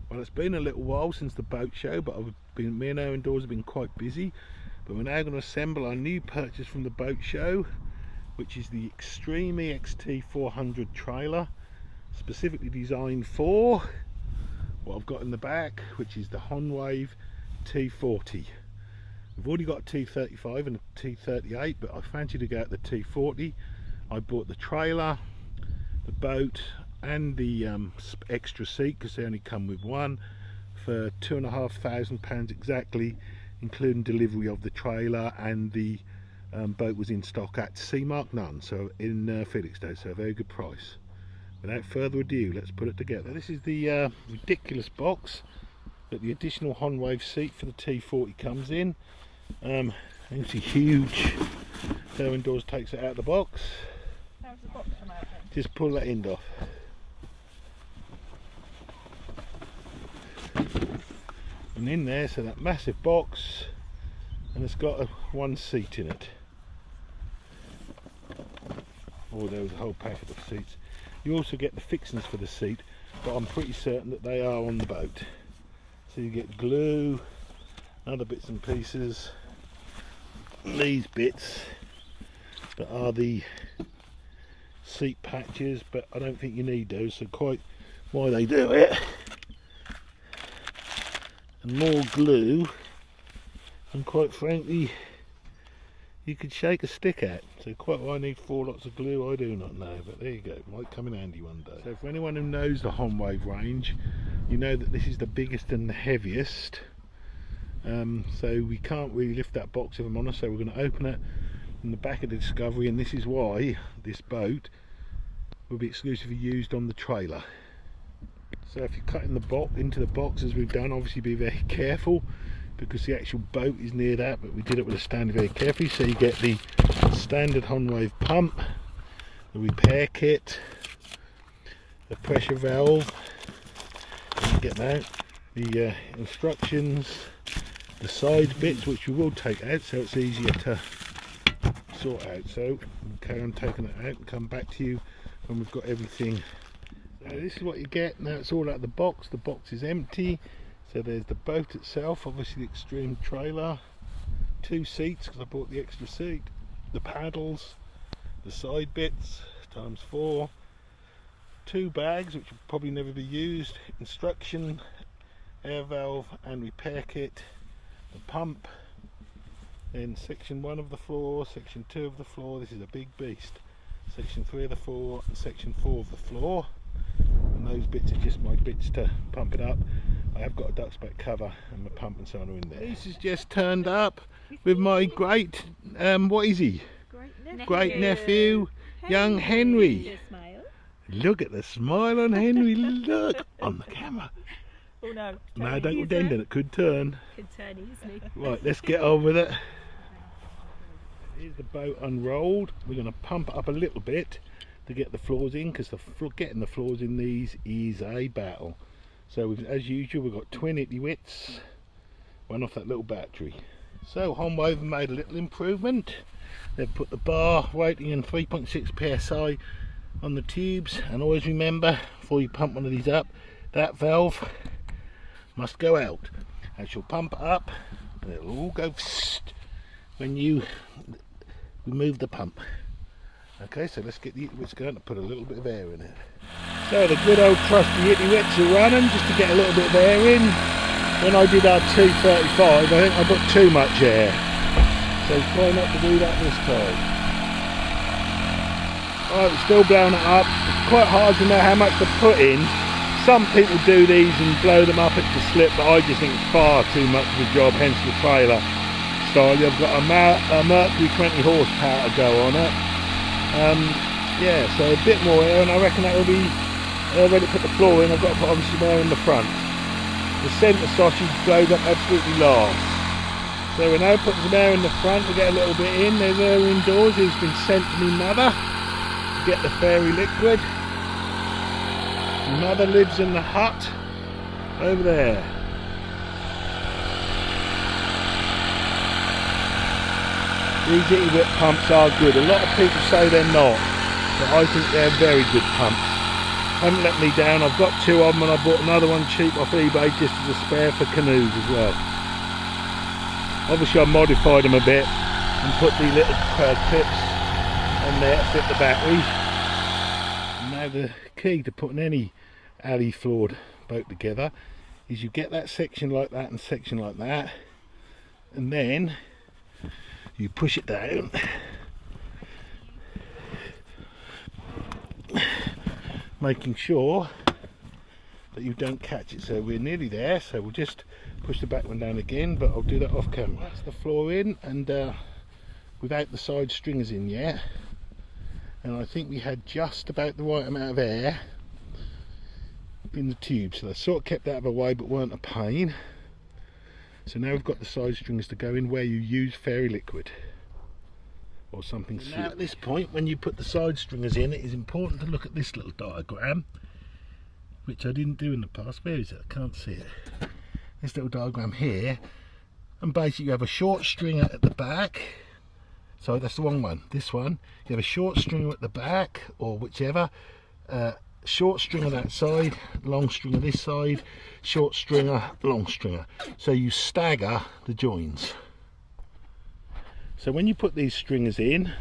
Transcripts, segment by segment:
Well, it's been a little while since the boat show, but me and Aaron Dawes have been quite busy. But we're now going to assemble our new purchase from the boat show, which is the Extreme EXT400 trailer, specifically designed for what I've got in the back, which is the Honwave T40. We've already got a T35 and a T38, but I fancy to go at the T40. I bought the trailer, the boat and the extra seat, because they only come with one, for £2,500 exactly, including delivery of the trailer, and the boat was in stock at C Mark none, so in Felixstowe, so a very good price. Without further ado, let's put it together. This is the ridiculous box that the additional Honwave seat for the T40 comes in. It's huge. Aaron Dawes takes it out of the box. How's the box come out then? Just pull that end off. And in there, so that massive box, and it's got one seat in it. Oh, there was a whole packet of seats. You also get the fixings for the seat, but I'm pretty certain that they are on the boat. So you get glue, other bits and pieces, these bits that are the seat patches, but I don't think you need those, so quite why they do it. And more glue, and quite frankly you could shake a stick at, so quite why I need 4 lots of glue I do not know, but there you go, might come in handy one day. So for anyone who knows the Honwave range, you know that this is the biggest and the heaviest, so we can't really lift that box if I'm honest, so we're going to open it in the back of the Discovery, and this is why this boat will be exclusively used on the trailer. So if you're cutting the box into the box as we've done, obviously be very careful, because the actual boat is near that, but we did it with a stand very carefully. So you get the standard Honwave pump, the repair kit, the pressure valve, and you get that, the instructions, the side bits, which we will take out so it's easier to sort out. So we'll carry on taking it out and come back to you when we've got everything. So this is what you get. Now it's all out of the box is empty. So there's the boat itself, obviously the Extreme trailer, 2 seats because I bought the extra seat, the paddles, the side bits times 4, 2 bags which will probably never be used, instruction, air valve and repair kit, the pump, then section 1 of the floor, section 2 of the floor, this is a big beast, section 3 of the floor and section 4 of the floor, and those bits are just my bits to pump it up. I have got a duck's back cover and my pump and so on are in there. This has just turned up with my great, what is he? Great nephew, young Henry. Look at the smile on Henry, look on the camera. Oh no. No, don't go down it, could turn. Could turn easily. Right, let's get on with it. Here's the boat unrolled. We're going to pump it up a little bit to get the floors in, because getting the floors in these is a battle. So as usual, we've got twin itty wits, one off that little battery. So Honwave made a little improvement. They've put the bar rating in 3.6 psi on the tubes, and always remember, before you pump one of these up, that valve must go out. And she'll pump it up, and it'll all go when you remove the pump. Okay, so let's get the itty wits going to put a little bit of air in it. So the good old trusty itty wits are running just to get a little bit of air in. When I did our T35, I think I put too much air. So try not to do that this time. Alright, we're still blowing it up. It's quite hard to know how much to put in. Some people do these and blow them up at the slip, but I just think it's far too much of a job, hence the trailer style. You've got a Mercury 20 horsepower to go on it. Yeah, so a bit more air, and I reckon that will be ready to put the floor in. I've got to put obviously air in the front. The centre sausage blows up absolutely last. So we're now putting some air in the front to get a little bit in. There's air indoors who's been sent to me mother to get the fairy liquid. Mother lives in the hut over there. These itty wit pumps are good. A lot of people say they're not, but I think they're very good pumps. haven't let me down. I've got 2 of them, and I bought another one cheap off eBay just as a spare for canoes as well. Obviously I modified them a bit and put the little clips on there to fit the battery. And now the key to putting any alley floored boat together is you get that section like that and section like that, and then you push it down, making sure that you don't catch it. So we're nearly there, so we'll just push the back one down again, but I'll do that off camera. That's the floor in, and without the side stringers in yet, and I think we had just about the right amount of air in the tube, so they sort of kept out of the way but weren't a pain. So now we've got the side strings to go in where you use fairy liquid or something. So now at this point, when you put the side stringers in, it is important to look at this little diagram, which I didn't do in the past. Where is it? I can't see it. This little diagram here, and basically you have a short stringer at the back. Sorry, that's the wrong one. This one, you have a short stringer at the back, or whichever. Short stringer that side, long stringer this side, short stringer, long stringer. So you stagger the joins. So when you put these stringers in,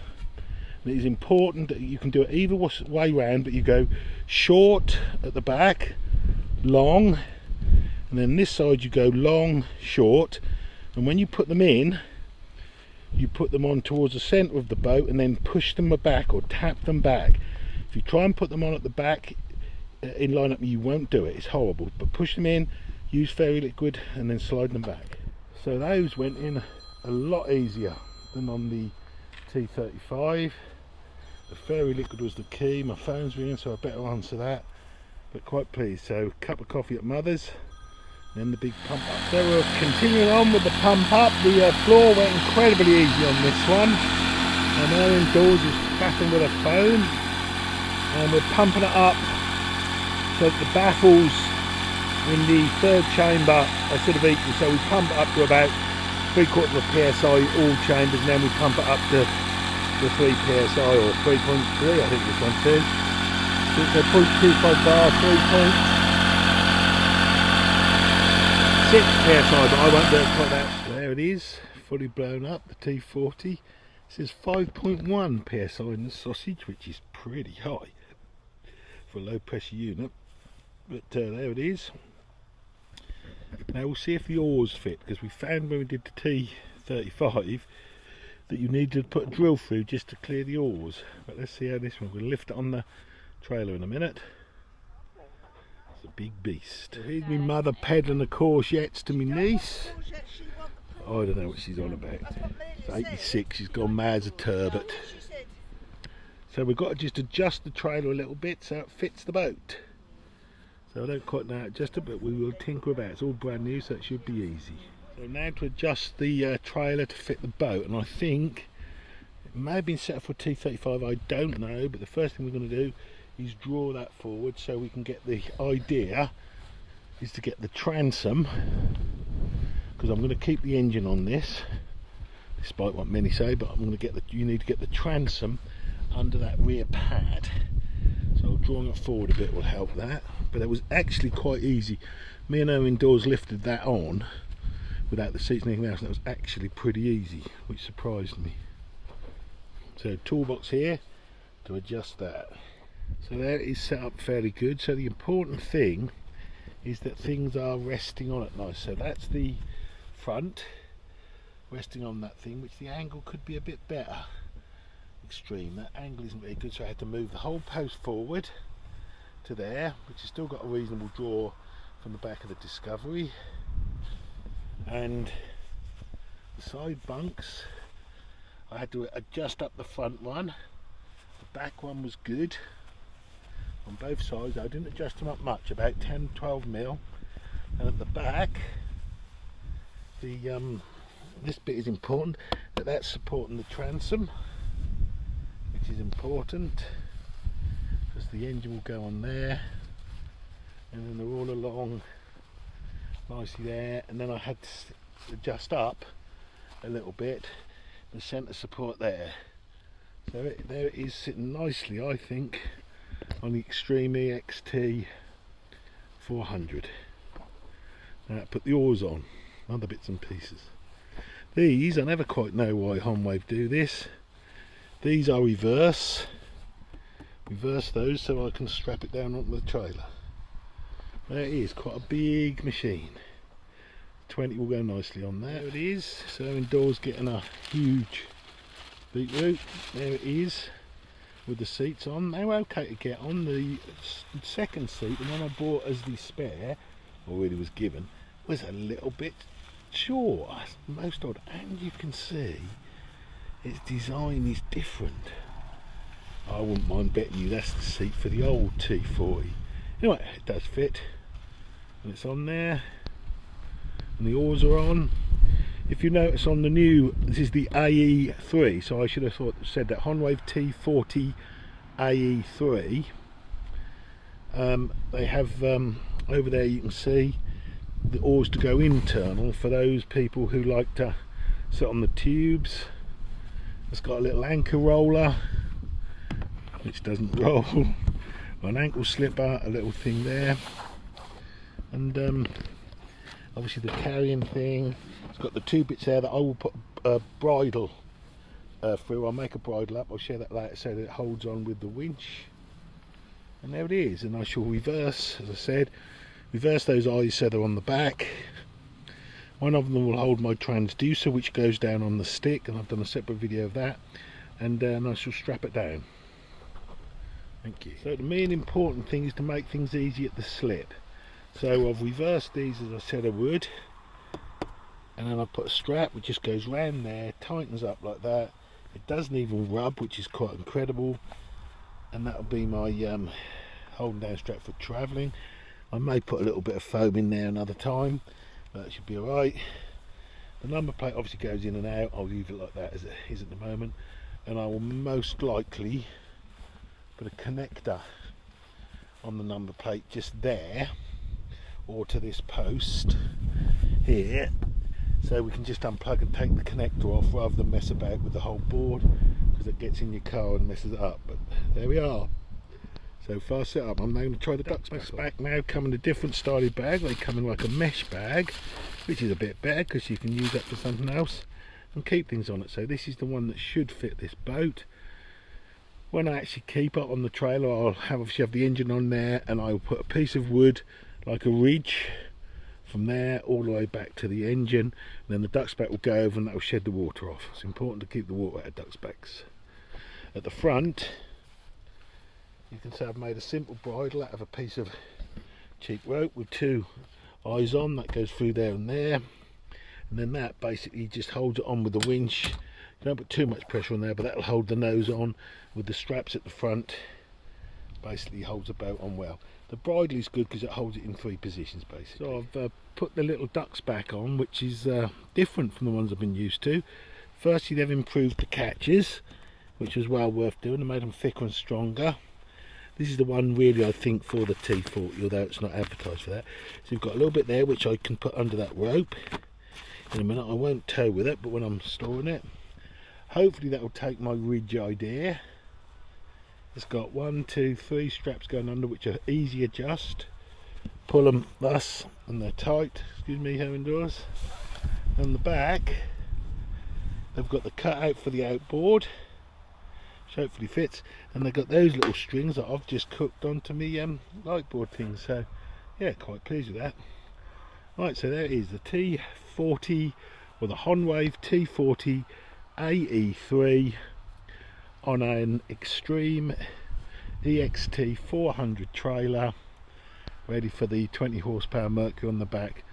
it is important that you can do it either way round, but you go short at the back, long, and then this side you go long, short, and when you put them in, you put them on towards the centre of the boat and then push them back or tap them back. If you try and put them on at the back in line up, you won't do it, it's horrible, but push them in, use fairy liquid and then slide them back. So those went in a lot easier than on the T35. The fairy liquid was the key. My phone's ringing, so I better answer that, but quite pleased. So cup of coffee at Mother's, then the big pump up. So we're continuing on with the pump up. The floor went incredibly easy on this one, and now indoors is faffing with a phone, and we're pumping it up so that the baffles in the third chamber are sort of equal. So we pump it up to about 3/4 of a PSI all chambers, and then we pump it up to the 3 PSI or 3.3, I think this one says. So it's a 0.25 bar, 3.6 PSI, but I won't do it quite that. There it is, fully blown up, the T40. It says 5.1 PSI in the sausage, which is pretty high for a low pressure unit. But there it is. Now we'll see if the oars fit, because we found when we did the T35 that you needed to put a drill through just to clear the oars. But let's see how this one, we'll lift it on the trailer in a minute. It's a big beast. So here's my mother peddling the courgettes to my niece. I don't know what she's on about. It's 86, she's gone mad as a turbot. So we've got to just adjust the trailer a little bit so it fits the boat. So I don't quite know how to adjust it, but we will tinker about. It's all brand new, so it should be easy. So now to adjust the trailer to fit the boat, and I think it may have been set up for T35, I don't know, but the first thing we're going to do is draw that forward so we can get the idea is to get the transom, because I'm going to keep the engine on this, despite what many say, but I'm going to get you need to get the transom under that rear pad. So drawing it forward a bit will help that, but it was actually quite easy. Me and her indoors lifted that on without the seats and anything else, and it was actually pretty easy, which surprised me. So toolbox here to adjust that. So there it is set up fairly good. So the important thing is that things are resting on it nice. So that's the front resting on that thing, which the angle could be a bit better. Extreme, that angle isn't very good, so I had to move the whole post forward to there, which has still got a reasonable draw from the back of the Discovery. And the side bunks, I had to adjust up the front one. The back one was good on both sides. I didn't adjust them up much, about 10-12 mil. And at the back, the this bit is important, that's supporting the transom, which is important because the engine will go on there, and then they're all along nicely there. And then I had to adjust up a little bit the centre support there, so there it is sitting nicely, I think, on the Extreme EXT400. Now put the oars on, other bits and pieces. These, I never quite know why Honwave do this. These are reverse those so I can strap it down onto the trailer. There it is, quite a big machine. 20 will go nicely on there. There it is. So indoors getting a huge beetroot. There it is with the seats on. They were okay to get on. The second seat, the one I bought as the spare, or really was given, was a little bit short. Most odd, and you can see its design is different. I wouldn't mind betting you that's the seat for the old T40. Anyway, it does fit, and it's on there, and the oars are on. If you notice on the new, this is the AE3, so I should have said that Honwave T40 AE3. They have over there, you can see the oars to go internal for those people who like to sit on the tubes. It's got a little anchor roller which doesn't roll, an ankle slipper, a little thing there, and obviously the carrying thing. It's got the two bits there that I will put a bridle through. I'll make a bridle up, I'll share that later, so that it holds on with the winch. And there it is, and I shall reverse, as I said, reverse those eyes so they're on the back. One of them will hold my transducer, which goes down on the stick, and I've done a separate video of that, and I shall strap it down. Thank you. So the main important thing is to make things easy at the slip. So I've reversed these as I said I would, and then I've put a strap which just goes round there, tightens up like that. It doesn't even rub, which is quite incredible, and that'll be my holding down strap for travelling. I may put a little bit of foam in there another time, but that should be alright. The number plate obviously goes in and out. I'll leave it like that as it is at the moment, and I will most likely put a connector on the number plate just there, or to this post here, so we can just unplug and take the connector off rather than mess about with the whole board, because it gets in your car and messes it up. But there we are. So far set up. I'm now going to try the ducks back now. Come in a different style bag. They come in like a mesh bag, which is a bit better because you can use that for something else and keep things on it. So this is the one that should fit this boat. When I actually keep it on the trailer, I'll obviously have the engine on there, and I will put a piece of wood like a ridge from there all the way back to the engine, and then the duck's back will go over and that will shed the water off. It's important to keep the water out of duck's backs. At the front, you can see I've made a simple bridle out of a piece of cheap rope with two eyes on that goes through there, and then that basically just holds it on with the winch. You don't put too much pressure on there, but that'll hold the nose on with the straps at the front. Basically holds the boat on well. The bridle is good because it holds it in three positions basically. So I've put the little ducks back on, which is different from the ones I've been used to. Firstly, they've improved the catches, which was well worth doing. They made them thicker and stronger. This is the one really I think for the T40, although it's not advertised for that. So you've got a little bit there which I can put under that rope. In a minute I won't tow with it, but when I'm storing it, hopefully that will take my ridge idea. It's got 1, 2, 3 straps going under, which are easy adjust. Pull them thus and they're tight. Excuse me, home indoors. On the back they've got the cutout for the outboard, which hopefully fits, and they've got those little strings that I've just cooked onto me lightboard thing. So yeah, quite pleased with that. Right, so there it is, the T40, or the Honwave T40 AE3 on an Extreme EXT400 trailer, ready for the 20 horsepower Mercury on the back